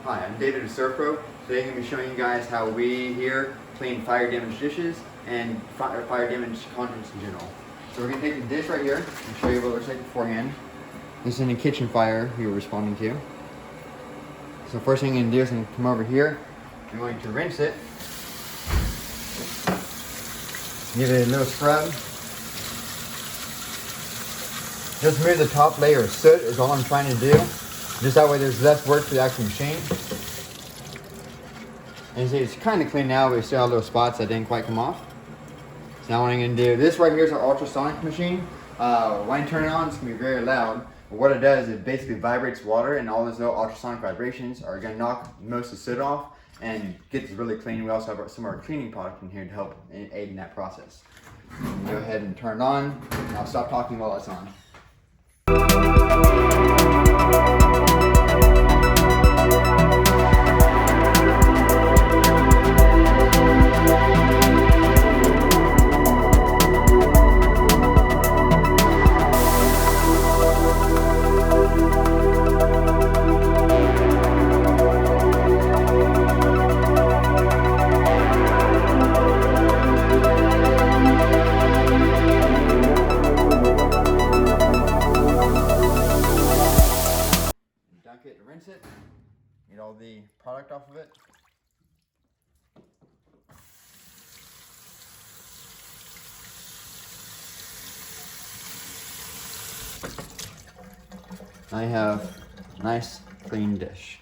Hi, I'm David of SERVPRO. Today I'm going to be showing you guys how we here clean fire damaged dishes and fire damaged contents in general. So we're going to take the dish right here and show you what it looks like beforehand. This is a kitchen fire we were responding to. So first thing you're going to do is I'm going to come over here. I'm going to rinse it. Give it a little scrub. Just remove the top layer of soot is all I'm trying to do. Just that way there's less work for the actual machine. And you see it's kind of clean now, but we still have little spots that didn't quite come off. So now what I'm going to do, this right here is our ultrasonic machine. When you turn it on, it's going to be very loud. But what it does, it basically vibrates water, and all those little ultrasonic vibrations are going to knock most of the soot off and get this really clean. We also have some of our cleaning product in here to help aid in that process. Go ahead and turn it on, and I'll stop talking while it's on. Dunk it to rinse it, get all the product off of it. I have a nice clean dish.